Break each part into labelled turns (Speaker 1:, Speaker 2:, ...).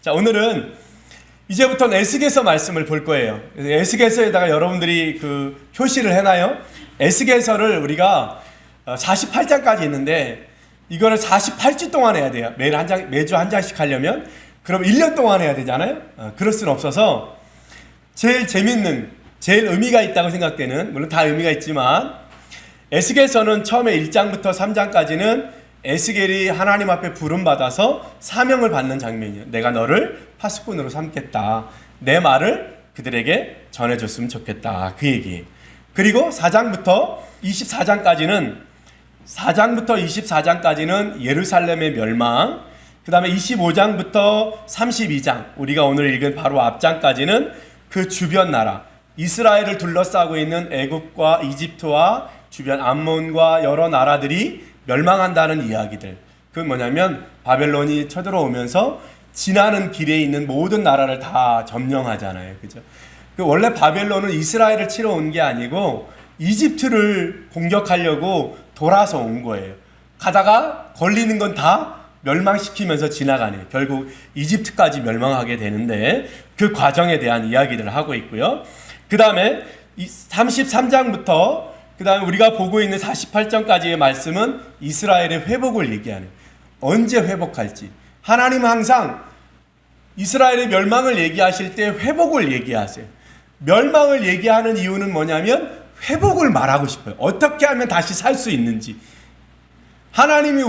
Speaker 1: 자, 오늘은 이제부터는 에스겔서 말씀을 볼 거예요. 에스겔서에다가 여러분들이 그 표시를 해놔요. 에스겔서를 우리가 48장까지 있는데 이거를 48주 동안 해야 돼요. 매주 한 장씩 하려면. 그럼 1년 동안 해야 되잖아요. 그럴 수는 없어서 제일 재밌는, 제일 의미가 있다고 생각되는, 물론 다 의미가 있지만, 에스겔서는 처음에 1장부터 3장까지는 에스겔이 하나님 앞에 부름받아서 사명을 받는 장면이에요. 내가 너를 파수꾼으로 삼겠다. 내 말을 그들에게 전해줬으면 좋겠다. 그 얘기예요. 그리고 4장부터 24장까지는 예루살렘의 멸망, 그 다음에 25장부터 32장, 우리가 오늘 읽은 바로 앞장까지는 그 주변 나라, 이스라엘을 둘러싸고 있는 애굽과 이집트와 주변 암몬과 여러 나라들이 멸망한다는 이야기들. 그건 뭐냐면 바벨론이 쳐들어오면서 지나는 길에 있는 모든 나라를 다 점령하잖아요. 그죠? 원래 바벨론은 이스라엘을 치러 온 게 아니고 이집트를 공격하려고 돌아서 온 거예요. 가다가 걸리는 건 다 멸망시키면서 지나가네요. 결국 이집트까지 멸망하게 되는데 그 과정에 대한 이야기들을 하고 있고요. 그 다음에 33장부터 그 다음에 우리가 보고 있는 48장까지의 말씀은 이스라엘의 회복을 얘기하는, 언제 회복할지. 하나님은 항상 이스라엘의 멸망을 얘기하실 때 회복을 얘기하세요. 멸망을 얘기하는 이유는 뭐냐면 회복을 말하고 싶어요. 어떻게 하면 다시 살 수 있는지. 하나님이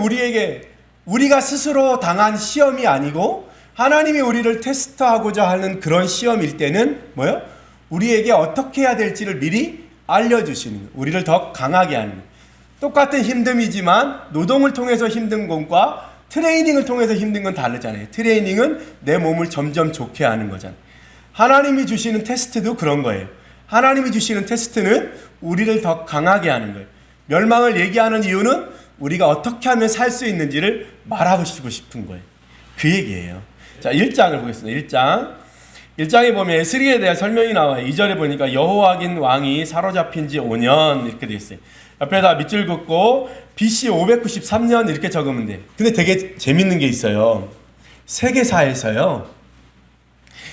Speaker 1: 우리가 스스로 당한 시험이 아니고 하나님이 우리를 테스트하고자 하는 그런 시험일 때는 뭐예요? 우리에게 어떻게 해야 될지를 미리 알려주시는 거예요. 우리를 더 강하게 하는 거예요. 똑같은 힘듦이지만 노동을 통해서 힘든 것과 트레이닝을 통해서 힘든 건 다르잖아요. 트레이닝은 내 몸을 점점 좋게 하는 거잖아요. 하나님이 주시는 테스트도 그런 거예요. 하나님이 주시는 테스트는 우리를 더 강하게 하는 거예요. 멸망을 얘기하는 이유는 우리가 어떻게 하면 살 수 있는지를 말하고 싶은 거예요. 그 얘기예요. 자, 1장을 보겠습니다. 1장에 보면 에스겔에 대한 설명이 나와요. 2절에 보니까 여호와긴 왕이 사로잡힌 지 5년 이렇게 되어 있어요. 옆에다 밑줄 긋고 BC 593년 이렇게 적으면 돼요. 근데 되게 재밌는 게 있어요. 세계사에서요,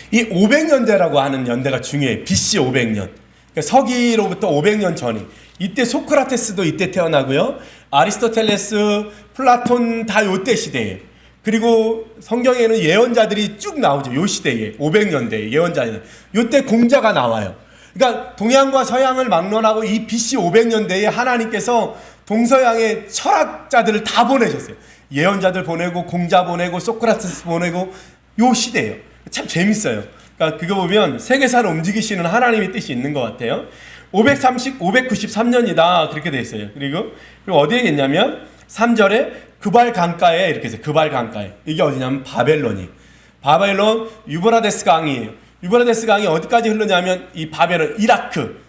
Speaker 1: 이 500년대라고 하는 연대가 중요해요. BC 500년. 그러니까 서기로부터 500년 전에. 이때 소크라테스도 이때 태어나고요. 아리스토텔레스, 플라톤 다 요때 시대예요. 그리고 성경에는 예언자들이 쭉 나오죠. 요 시대에 500년대에 예언자들. 요때 공자가 나와요. 그러니까 동양과 서양을 막론하고 이 BC 500년대에 하나님께서 동서양의 철학자들을 다 보내셨어요. 예언자들 보내고 공자 보내고 소크라테스 보내고 요 시대예요. 참 재밌어요. 그러니까 그거 보면 세계사를 움직이시는 하나님의 뜻이 있는 것 같아요. 593년이다 그렇게 돼 있어요. 그리고 어디에 있냐면 3절에 그발 강가에 이렇게 해서 그발 강가에, 이게 어디냐면 바벨론 유브라데스 강이에요. 유브라데스 강이 어디까지 흐르냐면 이 바벨론 이라크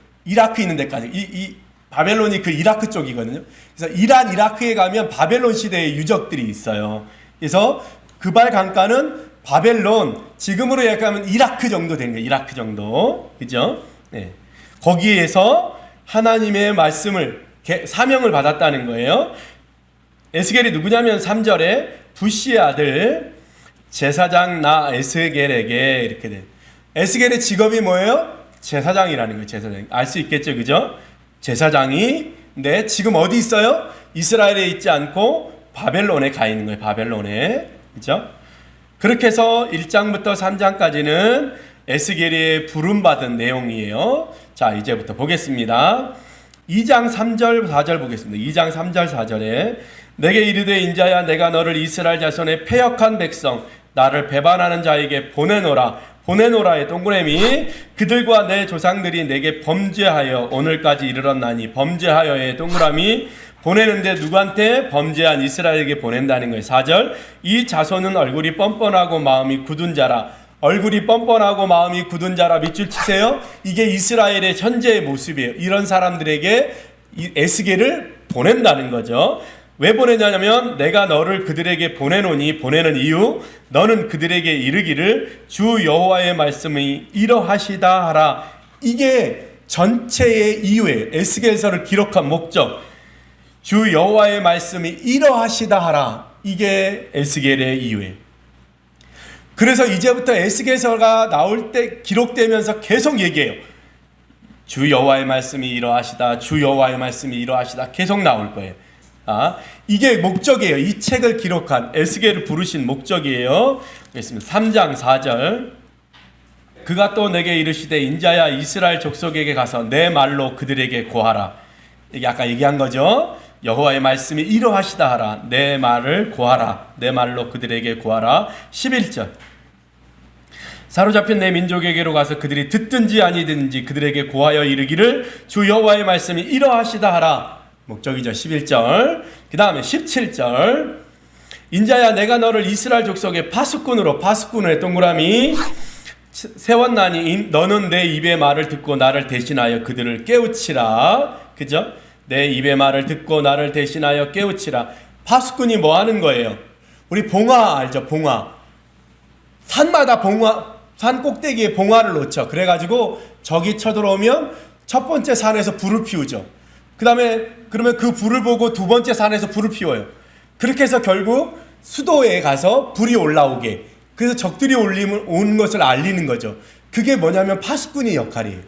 Speaker 1: 있는 데까지. 이 바벨론이 그 이라크 쪽이거든요. 그래서 이라크에 가면 바벨론 시대의 유적들이 있어요. 그래서 그발 강가는 바벨론, 지금으로 얘기하면 이라크 정도 되는 거예요. 이라크 정도. 그죠? 네. 거기에서 하나님의 말씀을, 사명을 받았다는 거예요. 에스겔이 누구냐면 3절에 부시의 아들 제사장 나 에스겔에게 이렇게 돼. 에스겔의 직업이 뭐예요? 제사장이라는 거예요. 제사장. 알 수 있겠죠. 그죠? 제사장이 지금 어디 있어요? 이스라엘에 있지 않고 바벨론에 가 있는 거예요. 바벨론에. 그죠? 그렇게 해서 1장부터 3장까지는 에스겔이 부름받은 내용이에요. 자, 이제부터 보겠습니다. 2장 3절 4절 보겠습니다. 2장 3절 4절에 내게 이르되 인자야 내가 너를 이스라엘 자손의 패역한 백성 나를 배반하는 자에게 보내노라의 동그라미, 그들과 내 조상들이 내게 범죄하여 오늘까지 이르렀나니, 범죄하여의 동그라미, 보내는데 누구한테? 범죄한 이스라엘에게 보낸다는 거예요. 4절 이 자손은 얼굴이 뻔뻔하고 마음이 굳은 자라. 얼굴이 뻔뻔하고 마음이 굳은 자라. 밑줄 치세요. 이게 이스라엘의 현재의 모습이에요. 이런 사람들에게 이 에스겔을 보낸다는 거죠. 왜 보내냐면 내가 너를 그들에게 보내노니, 보내는 이유, 너는 그들에게 이르기를 주 여호와의 말씀이 이러하시다 하라. 이게 전체의 이유예요. 에스겔서를 기록한 목적. 주 여호와의 말씀이 이러하시다 하라. 이게 에스겔의 이유예요. 그래서 이제부터 에스겔서가 나올 때 기록되면서 계속 얘기해요. 주 여호와의 말씀이 이러하시다. 주 여호와의 말씀이 이러하시다. 계속 나올 거예요. 이게 목적이에요. 이 책을 기록한 에스겔을 부르신 목적이에요. 그렇습니다. 3장 4절. 그가 또 내게 이르시되 인자야 이스라엘 족속에게 가서 내 말로 그들에게 고하라. 이게 아까 얘기한 거죠. 여호와의 말씀이 이러하시다 하라. 내 말을 고하라. 내 말로 그들에게 고하라. 11절. 사로잡힌 내 민족에게로 가서 그들이 듣든지 아니든지 그들에게 고하여 이르기를 주 여호와의 말씀이 이러하시다 하라. 목적이죠. 11절. 그 다음에 17절. 인자야 내가 너를 이스라엘 족속의 파수꾼의 동그라미 세웠나니 너는 내 입의 말을 듣고 나를 대신하여 그들을 깨우치라. 그죠? 내 입의 말을 듣고 나를 대신하여 깨우치라. 파수꾼이 뭐 하는 거예요? 우리 봉화 알죠? 봉화. 산마다 산 꼭대기에 봉화를 놓죠. 그래가지고 적이 쳐들어오면 첫 번째 산에서 불을 피우죠. 그러면 그 불을 보고 두 번째 산에서 불을 피워요. 그렇게 해서 결국 수도에 가서 불이 올라오게. 그래서 적들이 오는 것을 알리는 거죠. 그게 뭐냐면 파수꾼의 역할이에요.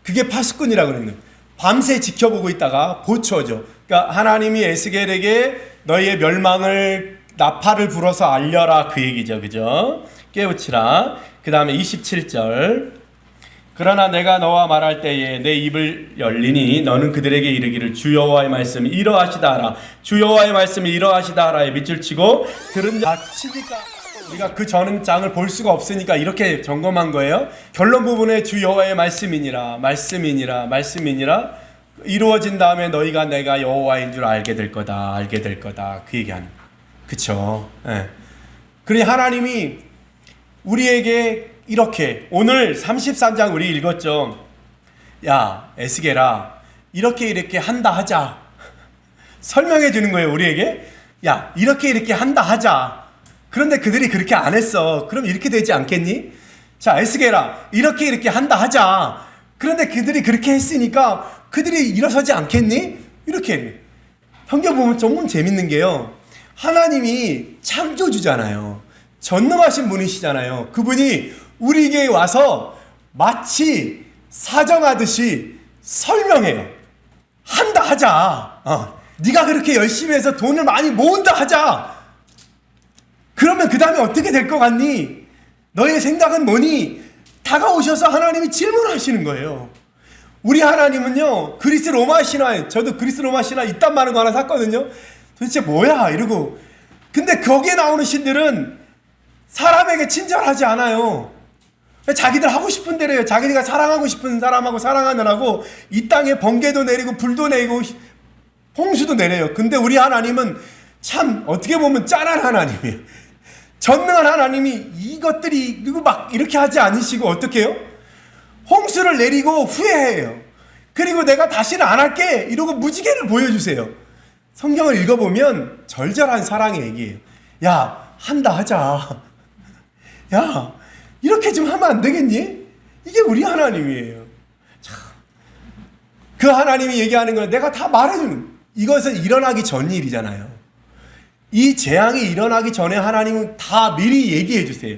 Speaker 1: 그게 파수꾼이라고 그러는 거예요. 밤새 지켜보고 있다가 고쳐줘. 그러니까 하나님이 에스겔에게 너희의 멸망을 나팔을 불어서 알려라 그 얘기죠. 그죠? 깨우치라. 그 다음에 27절. 그러나 내가 너와 말할 때에 내 입을 열리니 너는 그들에게 이르기를 주 여호와의 말씀이 이러하시다 하라. 주 여호와의 말씀이 이러하시다 하라에 밑줄 치고 들은 자 치니까 우리가 그 전장을 볼 수가 없으니까 이렇게 점검한 거예요. 결론 부분에 주 여호와의 말씀이니라 이루어진 다음에 너희가 내가 여호와인 줄 알게 될 거다 그 얘기하는 거예요. 그쵸? 예. 그러니 하나님이 우리에게 이렇게 오늘 33장 우리 읽었죠. 야 에스겔아 이렇게 한다 하자. 설명해 주는 거예요. 우리에게. 야 이렇게 한다 하자. 그런데 그들이 그렇게 안 했어. 그럼 이렇게 되지 않겠니? 자 에스겔아 이렇게 한다 하자. 그런데 그들이 그렇게 했으니까 그들이 일어서지 않겠니? 이렇게. 성경 보면 정말 재밌는 게요. 하나님이 창조주잖아요. 전능하신 분이시잖아요. 그분이 우리에게 와서 마치 사정하듯이 설명해요. 한다 하자. 네가 그렇게 열심히 해서 돈을 많이 모은다 하자. 그러면 그 다음에 어떻게 될 것 같니? 너의 생각은 뭐니? 다가오셔서 하나님이 질문하시는 거예요. 우리 하나님은요 그리스 로마 신화에 저도 그리스 로마 신화 이딴 많은 거 하나 샀거든요. 도대체 뭐야 이러고. 근데 거기에 나오는 신들은 사람에게 친절하지 않아요. 자기들 하고 싶은 대로 해요. 자기가 사랑하고 싶은 사람하고 사랑하느라고 이 땅에 번개도 내리고 불도 내리고 홍수도 내려요. 근데 우리 하나님은 참 어떻게 보면 짠한 하나님이에요. 전능한 하나님이 이것들이 그리고 막 이렇게 하지 않으시고 어떻게 해요? 홍수를 내리고 후회해요. 그리고 내가 다시는 안 할게 이러고 무지개를 보여주세요. 성경을 읽어보면 절절한 사랑의 얘기예요. 야 한다 하자. 야 이렇게 좀 하면 안 되겠니? 이게 우리 하나님이에요. 참. 그 하나님이 얘기하는 건 내가 다 말해주는. 이것은 일어나기 전 일이잖아요. 이 재앙이 일어나기 전에 하나님은 다 미리 얘기해 주세요.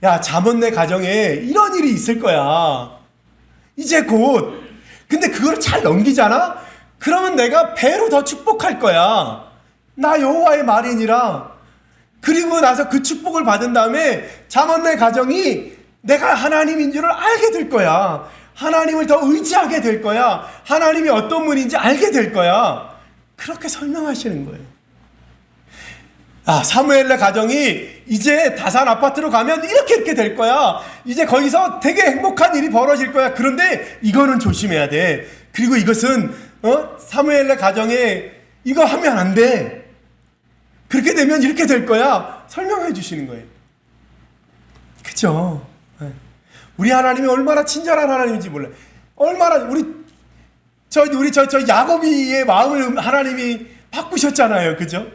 Speaker 1: 야 잠언 내 가정에 이런 일이 있을 거야. 이제 곧. 근데 그걸 잘 넘기잖아? 그러면 내가 배로 더 축복할 거야. 나 여호와의 말이니라. 그리고 나서 그 축복을 받은 다음에 잠언 내 가정이 내가 하나님인 줄을 알게 될 거야. 하나님을 더 의지하게 될 거야. 하나님이 어떤 분인지 알게 될 거야. 그렇게 설명하시는 거예요. 사무엘의 가정이 이제 다산 아파트로 가면 이렇게 될 거야. 이제 거기서 되게 행복한 일이 벌어질 거야. 그런데 이거는 조심해야 돼. 그리고 이것은 사무엘의 가정에 이거 하면 안 돼. 그렇게 되면 이렇게 될 거야. 설명해 주시는 거예요. 그죠? 우리 하나님이 얼마나 친절한 하나님인지 몰라요. 얼마나 우리 야곱이의 마음을 하나님이 바꾸셨잖아요. 그죠?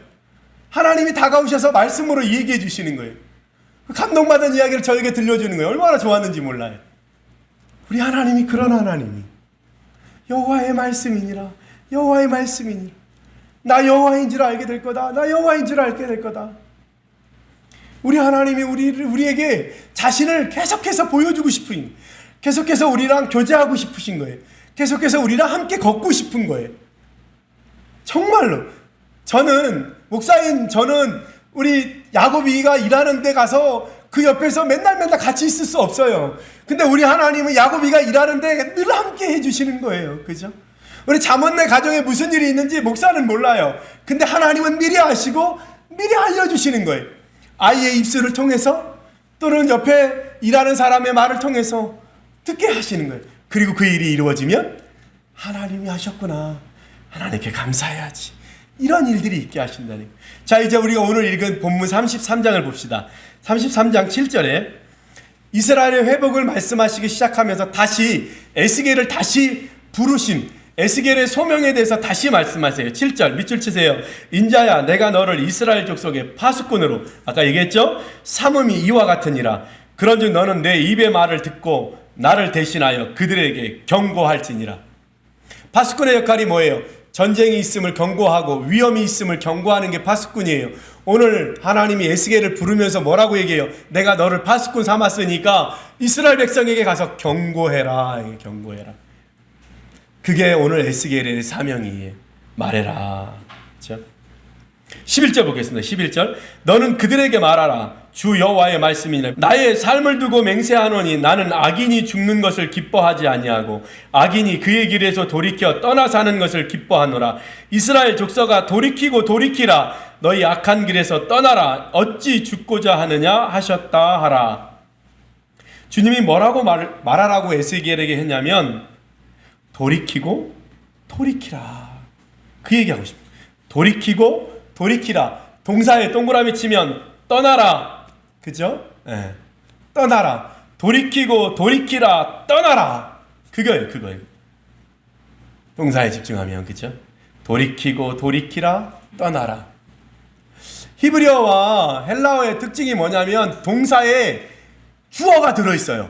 Speaker 1: 하나님이 다가오셔서 말씀으로 얘기해 주시는 거예요. 감동받은 이야기를 저에게 들려주는 거예요. 얼마나 좋았는지 몰라요. 우리 하나님이 그런 하나님이 여호와의 말씀이니라. 여호와의 말씀이니라. 나 여호와인 줄 알게 될 거다. 나 여호와인 줄 알게 될 거다. 우리 하나님이 우리에게 자신을 계속해서 보여주고 싶은, 계속해서 우리랑 교제하고 싶으신 거예요. 계속해서 우리랑 함께 걷고 싶은 거예요. 정말로. 저는 우리 야곱이가 일하는 데 가서 그 옆에서 맨날 같이 있을 수 없어요. 근데 우리 하나님은 야곱이가 일하는데 늘 함께 해주시는 거예요. 그죠? 우리 자문네 가정에 무슨 일이 있는지 목사는 몰라요. 근데 하나님은 미리 아시고 미리 알려주시는 거예요. 아이의 입술을 통해서 또는 옆에 일하는 사람의 말을 통해서 듣게 하시는 거예요. 그리고 그 일이 이루어지면 하나님이 하셨구나, 하나님께 감사해야지, 이런 일들이 있게 하신다는 거예요. 자, 이제 우리가 오늘 읽은 본문 33장을 봅시다. 33장 7절에 이스라엘의 회복을 말씀하시기 시작하면서 다시 에스겔을 다시 부르신 에스겔의 소명에 대해서 다시 말씀하세요. 7절 밑줄 치세요. 인자야, 내가 너를 이스라엘 족속의 파수꾼으로, 아까 얘기했죠? 삼음이 이와 같으니라. 그런즉 너는 내 입의 말을 듣고 나를 대신하여 그들에게 경고할지니라. 파수꾼의 역할이 뭐예요? 전쟁이 있음을 경고하고 위험이 있음을 경고하는 게 파수꾼이에요. 오늘 하나님이 에스겔을 부르면서 뭐라고 얘기해요? 내가 너를 파수꾼 삼았으니까 이스라엘 백성에게 가서 경고해라. 경고해라. 그게 오늘 에스겔의 사명이에요. 말해라. 그렇죠? 11절 보겠습니다. 11절. 너는 그들에게 말하라. 주 여호와의 말씀이니 나의 삶을 두고 맹세하노니 나는 악인이 죽는 것을 기뻐하지 아니하고 악인이 그의 길에서 돌이켜 떠나 사는 것을 기뻐하노라. 이스라엘 족속아, 돌이키고 돌이키라. 너희 악한 길에서 떠나라. 어찌 죽고자 하느냐 하셨다 하라. 주님이 뭐라고 말하라고 에스겔에게 했냐면 돌이키고 돌이키라. 그 얘기하고 싶어요. 돌이키고 돌이키라. 동사에 동그라미 치면 떠나라. 그죠? 네. 떠나라. 돌이키고 돌이키라. 떠나라. 그거예요. 동사에 집중하면. 그죠? 돌이키고 돌이키라. 떠나라. 히브리어와 헬라어의 특징이 뭐냐면 동사에 주어가 들어있어요.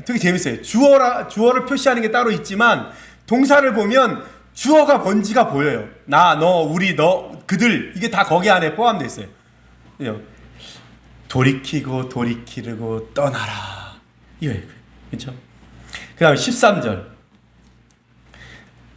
Speaker 1: 되게 재밌어요. 주어를 표시하는 게 따로 있지만 동사를 보면 주어가 뭔지가 보여요. 나, 너, 우리, 너, 그들, 이게 다 거기 안에 포함되어 있어요. 돌이키고 돌이키고 떠나라. 이거예요. 그렇죠? 그 다음에 13절.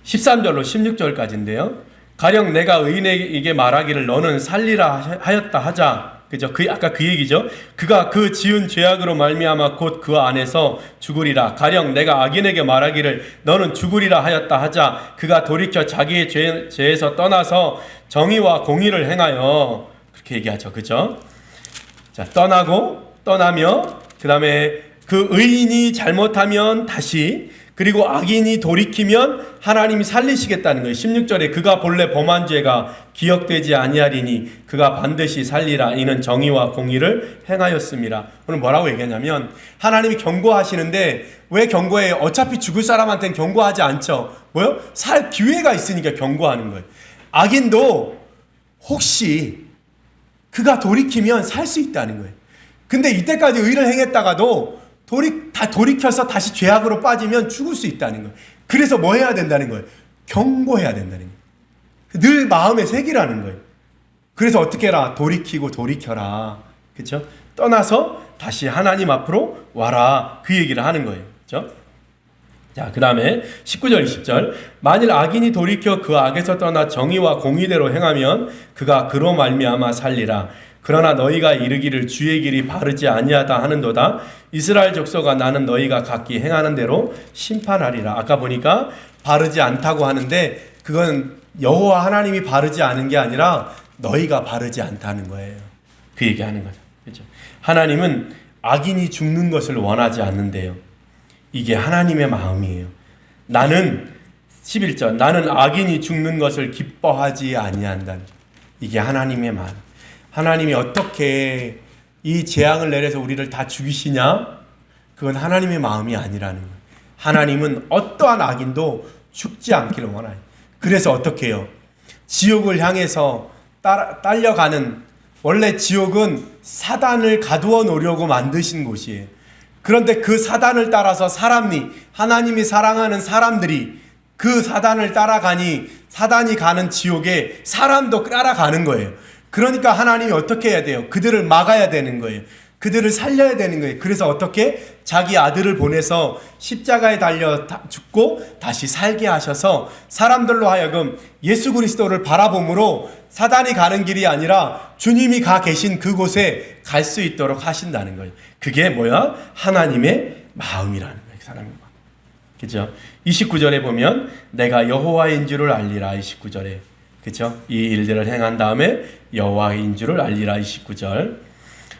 Speaker 1: 13절로 16절까지인데요. 가령 내가 의인에게 말하기를 너는 살리라 하였다 하자. 그죠? 아까 그 얘기죠. 그가 그 지은 죄악으로 말미암아 곧 그 안에서 죽으리라. 가령 내가 악인에게 말하기를 너는 죽으리라 하였다 하자. 그가 돌이켜 자기의 죄에서 떠나서 정의와 공의를 행하여, 그렇게 얘기하죠. 그죠? 자, 떠나며 그 다음에 그 의인이 잘못하면 다시, 그리고 악인이 돌이키면 하나님이 살리시겠다는 거예요. 16절에 그가 본래 범한 죄가 기억되지 아니하리니 그가 반드시 살리라. 이는 정의와 공의를 행하였습니다. 오늘 뭐라고 얘기하냐면 하나님이 경고하시는데 왜 경고해요? 어차피 죽을 사람한테는 경고하지 않죠. 뭐요? 살 기회가 있으니까 경고하는 거예요. 악인도 혹시 그가 돌이키면 살 수 있다는 거예요. 근데 이때까지 의를 행했다가도 다 돌이켜서 다시 죄악으로 빠지면 죽을 수 있다는 거예요. 그래서 뭐 해야 된다는 거예요? 경고해야 된다는 거예요. 늘 마음에 새기라는 거예요. 그래서 어떻게 해라? 돌이키고 돌이켜라. 그렇죠? 떠나서 다시 하나님 앞으로 와라. 그 얘기를 하는 거예요. 그렇죠? 자, 그 다음에 19절 20절. 만일 악인이 돌이켜 그 악에서 떠나 정의와 공의대로 행하면 그가 그로 말미암아 살리라. 그러나 너희가 이르기를 주의 길이 바르지 아니하다 하는도다. 이스라엘 족속아, 나는 너희가 각기 행하는 대로 심판하리라. 아까 보니까 바르지 않다고 하는데 그건 여호와 하나님이 바르지 않은 게 아니라 너희가 바르지 않다는 거예요. 그 얘기하는 거죠. 그렇죠? 하나님은 악인이 죽는 것을 원하지 않는데요. 이게 하나님의 마음이에요. 나는 11절 나는 악인이 죽는 것을 기뻐하지 아니한다. 이게 하나님의 마음. 하나님이 어떻게 이 재앙을 내려서 우리를 다 죽이시냐? 그건 하나님의 마음이 아니라는 거예요. 하나님은 어떠한 악인도 죽지 않기를 원해요. 그래서 어떻게 해요? 지옥을 향해서 딸려가는, 원래 지옥은 사단을 가두어 놓으려고 만드신 곳이에요. 그런데 그 사단을 따라서 하나님이 사랑하는 사람들이 그 사단을 따라가니 사단이 가는 지옥에 사람도 따라가는 거예요. 그러니까 하나님이 어떻게 해야 돼요? 그들을 막아야 되는 거예요. 그들을 살려야 되는 거예요. 그래서 어떻게? 자기 아들을 보내서 십자가에 달려 죽고 다시 살게 하셔서 사람들로 하여금 예수 그리스도를 바라봄으로 사단이 가는 길이 아니라 주님이 가 계신 그곳에 갈 수 있도록 하신다는 거예요. 그게 뭐야? 하나님의 마음이라는 거예요. 사람의 마음. 그죠? 29절에 보면 내가 여호와인 줄을 알리라. 29절에. 그죠? 이 일들을 행한 다음에 여호와인 줄을 알리라. 29절.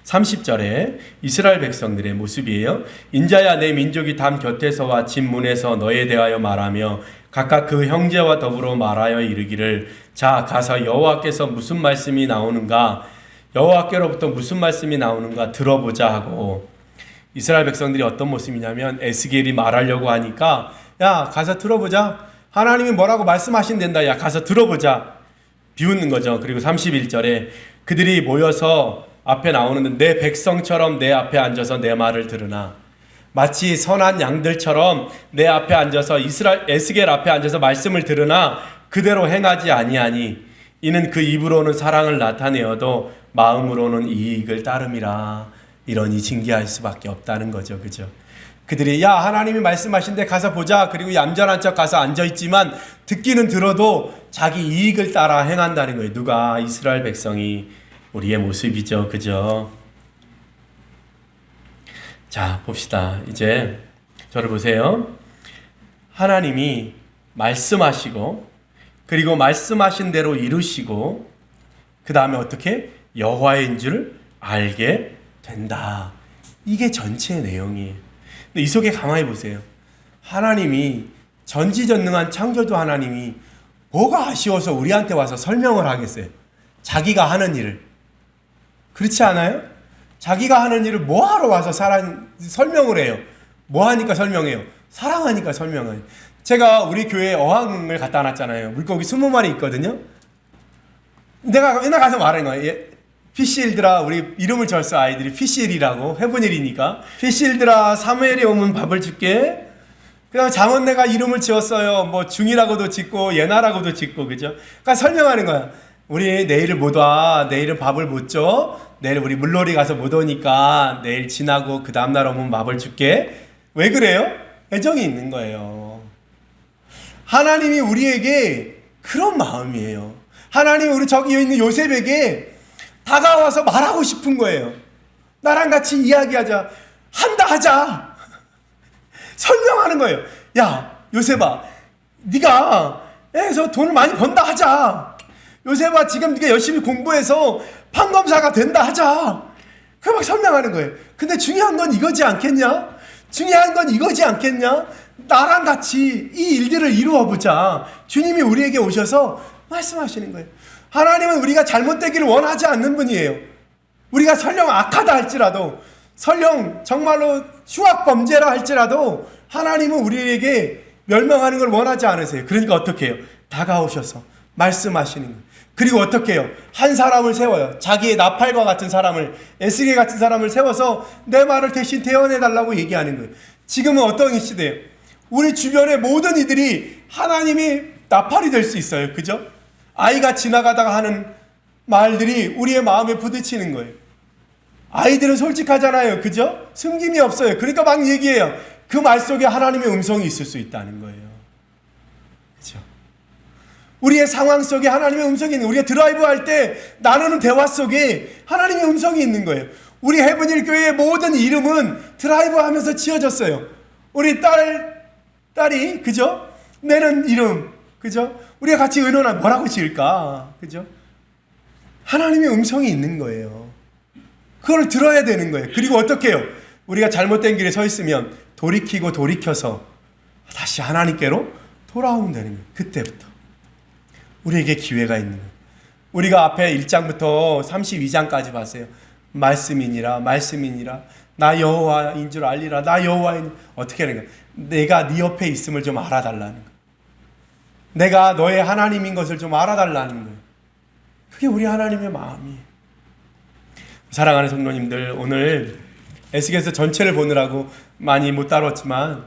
Speaker 1: 30절에 이스라엘 백성들의 모습이에요. 인자야 내 민족이 담 곁에서와 집 문에서 너에 대하여 말하며 각각 그 형제와 더불어 말하여 이르기를 자 가서 여호와께서 무슨 말씀이 나오는가 여호와께로부터 무슨 말씀이 나오는가 들어보자 하고 이스라엘 백성들이 어떤 모습이냐면 에스겔이 말하려고 하니까 야 가서 들어보자. 하나님이 뭐라고 말씀하신단다. 야 가서 들어보자. 비웃는 거죠. 그리고 31절에 그들이 모여서 앞에 나오는데 내 백성처럼 내 앞에 앉아서 내 말을 들으나 마치 선한 양들처럼 내 앞에 앉아서 에스겔 앞에 앉아서 말씀을 들으나 그대로 행하지 아니하니 이는 그 입으로는 사랑을 나타내어도 마음으로는 이익을 따름이라. 이러니 징계할 수밖에 없다는 거죠. 그죠? 그들이 야 하나님이 말씀하신데 가서 보자. 그리고 얌전한 척 가서 앉아있지만 듣기는 들어도 자기 이익을 따라 행한다는 거예요. 누가? 이스라엘 백성이. 우리의 모습이죠. 그죠? 자, 봅시다. 이제 저를 보세요. 하나님이 말씀하시고 그리고 말씀하신 대로 이루시고 그 다음에 어떻게? 여호와인 줄 알게 된다. 이게 전체의 내용이에요. 근데 이 속에 가만히 보세요. 하나님이 전지전능한 창조주 하나님이 뭐가 아쉬워서 우리한테 와서 설명을 하겠어요? 자기가 하는 일을. 그렇지 않아요? 자기가 하는 일을 뭐하러 와서 설명을 해요? 뭐 하니까 설명해요? 사랑하니까 설명해요. 제가 우리 교회에 어항을 갖다 놨잖아요. 물고기 20마리 있거든요. 내가 맨날 가서 말하는 거예요. 피쉬일들아, 우리 이름을 지었어. 아이들이 피쉬일이라고. 해분일이니까. 피쉬일들아, 사무엘이 오면 밥을 줄게. 그 다음에 잠언 내가 이름을 지었어요. 뭐 중이라고도 짓고 예나라고도 짓고. 그죠? 그러니까 설명하는 거야. 우리 내일을 못 와. 내일은 밥을 못 줘. 내일 우리 물놀이 가서 못 오니까 내일 지나고 그 다음날 오면 밥을 줄게. 왜 그래요? 애정이 있는 거예요. 하나님이 우리에게 그런 마음이에요. 하나님이 우리 저기 있는 요셉에게 다가와서 말하고 싶은 거예요. 나랑 같이 이야기하자. 하자. 설명하는 거예요. 야, 요셉아, 네가 에서 돈을 많이 번다 하자. 요셉아, 지금 네가 열심히 공부해서 판검사가 된다 하자. 그 막 설명하는 거예요. 근데 중요한 건 이거지 않겠냐? 중요한 건 이거지 않겠냐? 나랑 같이 이 일들을 이루어 보자. 주님이 우리에게 오셔서 말씀하시는 거예요. 하나님은 우리가 잘못되기를 원하지 않는 분이에요. 우리가 설령 악하다 할지라도, 설령 정말로 흉악범죄라 할지라도 하나님은 우리에게 멸망하는 걸 원하지 않으세요. 그러니까 어떻게 해요? 다가오셔서 말씀하시는 거예요. 그리고 어떻게 해요? 한 사람을 세워요. 자기의 나팔과 같은 사람을, 에스겔 같은 사람을 세워서 내 말을 대신 대언해달라고 얘기하는 거예요. 지금은 어떤 시대예요? 우리 주변의 모든 이들이 하나님이 나팔이 될 수 있어요. 그죠? 아이가 지나가다가 하는 말들이 우리의 마음에 부딪히는 거예요. 아이들은 솔직하잖아요. 그죠? 숨김이 없어요. 그러니까 막 얘기해요. 그 말 속에 하나님의 음성이 있을 수 있다는 거예요. 그죠? 우리의 상황 속에 하나님의 음성이 있는 거예요. 우리가 드라이브 할 때 나누는 대화 속에 하나님의 음성이 있는 거예요. 우리 해븐힐 교회의 모든 이름은 드라이브 하면서 지어졌어요. 우리 딸이, 그죠? 내는 이름, 그죠? 우리가 같이 의논하면 뭐라고 지을까? 그죠? 하나님의 음성이 있는 거예요. 그걸 들어야 되는 거예요. 그리고 어떻게 해요? 우리가 잘못된 길에 서 있으면 돌이키고 돌이켜서 다시 하나님께로 돌아오면 되는 거예요. 그때부터. 우리에게 기회가 있는 거예요. 우리가 앞에 1장부터 32장까지 봤어요. 말씀이니라 나 여호와인 줄 알리라. 나 여호와인. 어떻게 하는 거야? 내가 네 옆에 있음을 좀 알아달라는 거야. 내가 너의 하나님인 것을 좀 알아달라는 거예요. 그게 우리 하나님의 마음이에요. 사랑하는 성도님들, 오늘 에스겔서 전체를 보느라고 많이 못 다뤘지만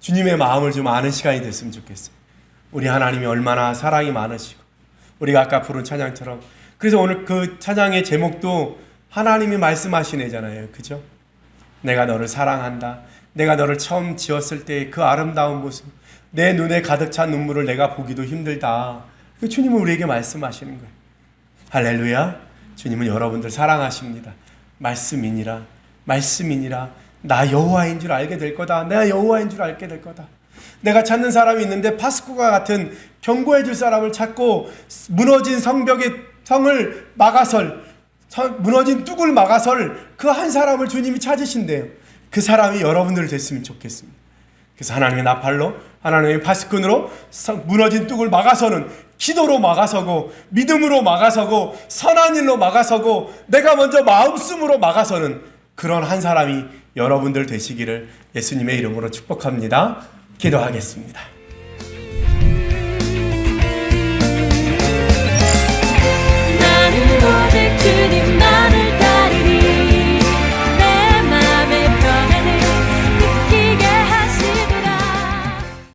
Speaker 1: 주님의 마음을 좀 아는 시간이 됐으면 좋겠어요. 우리 하나님이 얼마나 사랑이 많으시고, 우리가 아까 부른 찬양처럼 그래서 오늘 그 찬양의 제목도 하나님이 말씀하시네잖아요. 그죠? 내가 너를 사랑한다. 내가 너를 처음 지었을 때 그 아름다운 모습, 내 눈에 가득 찬 눈물을 내가 보기도 힘들다. 그 주님은 우리에게 말씀하시는 거예요. 할렐루야. 주님은 여러분들 사랑하십니다. 말씀이니라 나 여호와인 줄 알게 될 거다. 내가 여호와인 줄 알게 될 거다. 내가 찾는 사람이 있는데 파스쿠가 같은 경고해 줄 사람을 찾고 무너진 성을 막아설, 무너진 뚝을 막아설 그 한 사람을 주님이 찾으신대요. 그 사람이 여러분들 됐으면 좋겠습니다. 그래서 하나님의 나팔로, 하나님의 파수꾼으로 무너진 뚝을 막아서는 기도로 막아서고, 믿음으로 막아서고, 선한 일로 막아서고, 내가 먼저 마음씀으로 막아서는 그런 한 사람이 여러분들 되시기를 예수님의 이름으로 축복합니다. 기도하겠습니다.